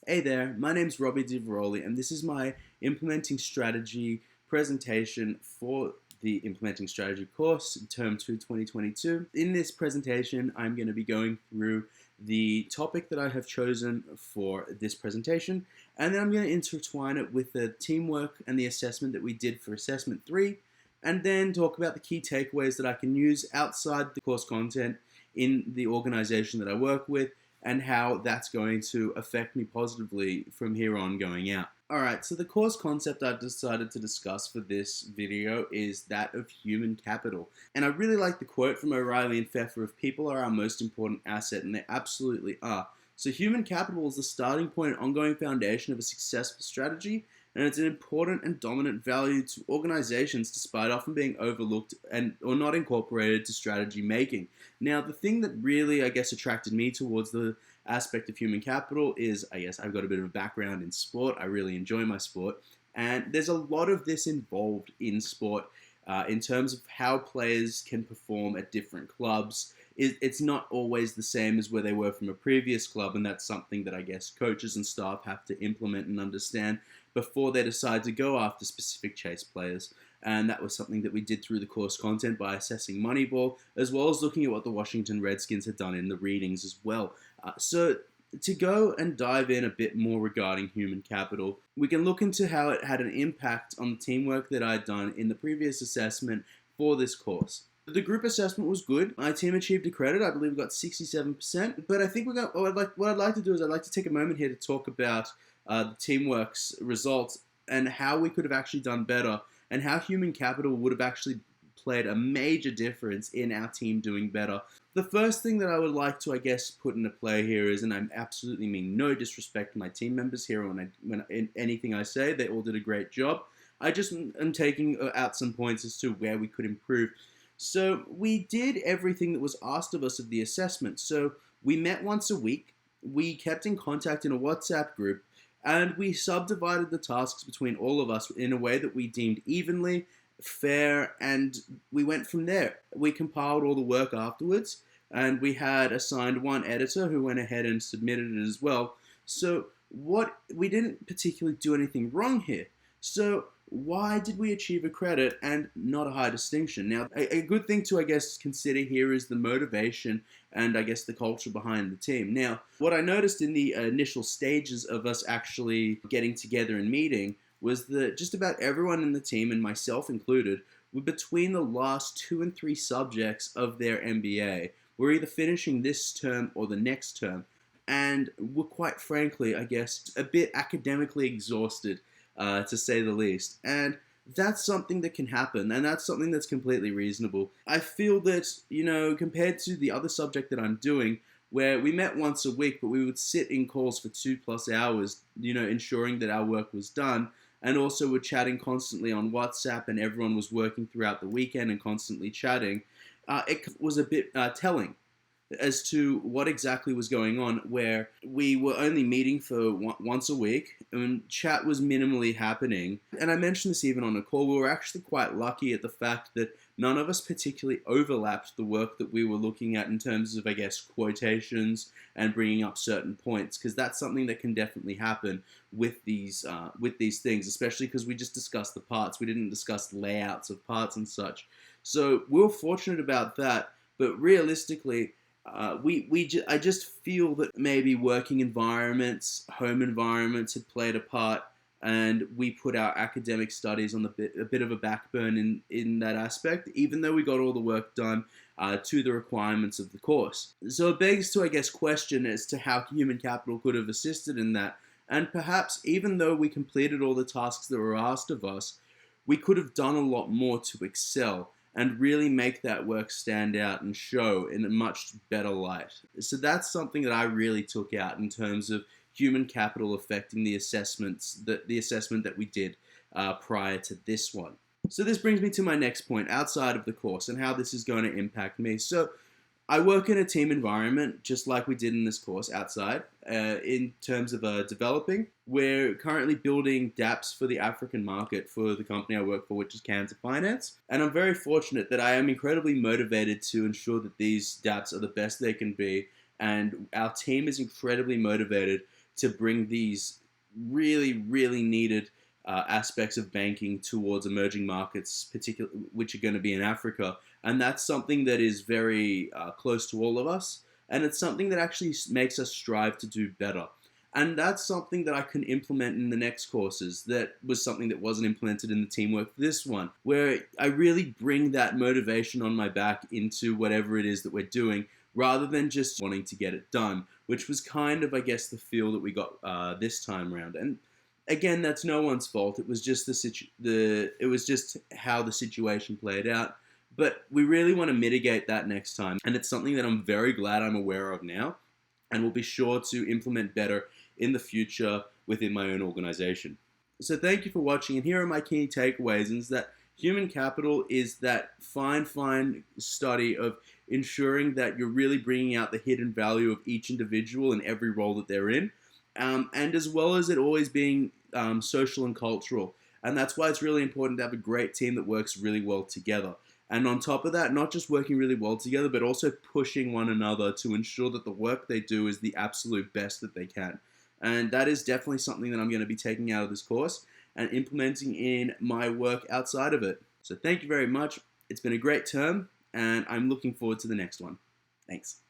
Hey there, my name's Robbie DiVeroli, and this is my implementing strategy presentation for the implementing strategy course, term 2 2022. In this presentation, I'm going to be going through the topic that I have chosen for this presentation, and then I'm going to intertwine it with the teamwork and the assessment that we did for assessment 3, and then talk about the key takeaways that I can use outside the course content in the organization that I work with, and how that's going to affect me positively from here on going out. Alright, so the course concept I've decided to discuss for this video is that of human capital. And I really like the quote from O'Reilly and Pfeffer of people are our most important asset, and they absolutely are. So human capital is the starting point and ongoing foundation of a successful strategy, and it's an important and dominant value to organizations despite often being overlooked or not incorporated to strategy making. Now, the thing that really, attracted me towards the aspect of human capital is, I've got a bit of a background in sport. I really enjoy my sport, and there's a lot of this involved in sport in terms of how players can perform at different clubs. It's not always the same as where they were from a previous club, and that's something that coaches and staff have to implement and understand before they decide to go after specific chase players. And that was something that we did through the course content by assessing Moneyball, as well as looking at what the Washington Redskins had done in the readings as well. So to go and dive in a bit more regarding human capital, we can look into how it had an impact on the teamwork that I'd done in the previous assessment for this course. The group assessment was good. My team achieved a credit. I believe we got 67%. But I think what I'd like to do is I'd like to take a moment here to talk about the teamwork's results and how we could have actually done better, and how human capital would have actually played a major difference in our team doing better. The first thing that I would like to, put into play here is, and I absolutely mean no disrespect to my team members here when in anything I say, they all did a great job. I just am taking out some points as to where we could improve. So we did everything that was asked of us of the assessment. So we met once a week, we kept in contact in a WhatsApp group, and we subdivided the tasks between all of us in a way that we deemed evenly, fair, and we went from there. We compiled all the work afterwards, and we had assigned one editor who went ahead and submitted it as well. So we didn't particularly do anything wrong here. So why did we achieve a credit and not a high distinction? Now, a good thing to, consider here is the motivation and, the culture behind the team. Now, what I noticed in the initial stages of us actually getting together and meeting was that just about everyone in the team, and myself included, were between the last 2 and 3 subjects of their MBA. We're either finishing this term or the next term, and we're quite frankly, a bit academically exhausted, to say the least. And that's something that can happen, and that's something that's completely reasonable. I feel that, compared to the other subject that I'm doing, where we met once a week, but we would sit in calls for 2+ hours, ensuring that our work was done, and also we're chatting constantly on WhatsApp, and everyone was working throughout the weekend and constantly chatting. It was a bit telling as to what exactly was going on, where we were only meeting for once a week and chat was minimally happening. And I mentioned this even on a call, we were actually quite lucky at the fact that none of us particularly overlapped the work that we were looking at in terms of, quotations and bringing up certain points, because that's something that can definitely happen with these things, especially because we just discussed the parts. We didn't discuss layouts of parts and such. So we were fortunate about that, but realistically, I just feel that maybe working environments, home environments had played a part, and we put our academic studies on a bit of a backburn in that aspect, even though we got all the work done to the requirements of the course. So it begs to, question as to how human capital could have assisted in that, and perhaps even though we completed all the tasks that were asked of us, we could have done a lot more to excel and really make that work stand out and show in a much better light. So that's something that I really took out in terms of human capital affecting the assessment that we did prior to this one. So this brings me to my next point outside of the course and how this is going to impact me. So I work in a team environment, just like we did in this course outside, in terms of developing. We're currently building dApps for the African market for the company I work for, which is Cancer Finance. And I'm very fortunate that I am incredibly motivated to ensure that these dApps are the best they can be. And our team is incredibly motivated to bring these really, really needed aspects of banking towards emerging markets, particularly which are going to be in Africa. And that's something that is very close to all of us. And it's something that actually makes us strive to do better. And that's something that I can implement in the next courses. That was something that wasn't implemented in the teamwork for this one, where I really bring that motivation on my back into whatever it is that we're doing, rather than just wanting to get it done, which was kind of, I guess, the feel that we got this time around. And again, that's no one's fault. It was just it was just how the situation played out. But we really want to mitigate that next time, and it's something that I'm very glad I'm aware of now, and will be sure to implement better in the future within my own organization. So thank you for watching, and here are my key takeaways, and is that human capital is that fine study of ensuring that you're really bringing out the hidden value of each individual in every role that they're in, and as well as it always being social and cultural. And that's why it's really important to have a great team that works really well together. And on top of that, not just working really well together, but also pushing one another to ensure that the work they do is the absolute best that they can. And that is definitely something that I'm going to be taking out of this course and implementing in my work outside of it. So thank you very much. It's been a great term, and I'm looking forward to the next one. Thanks.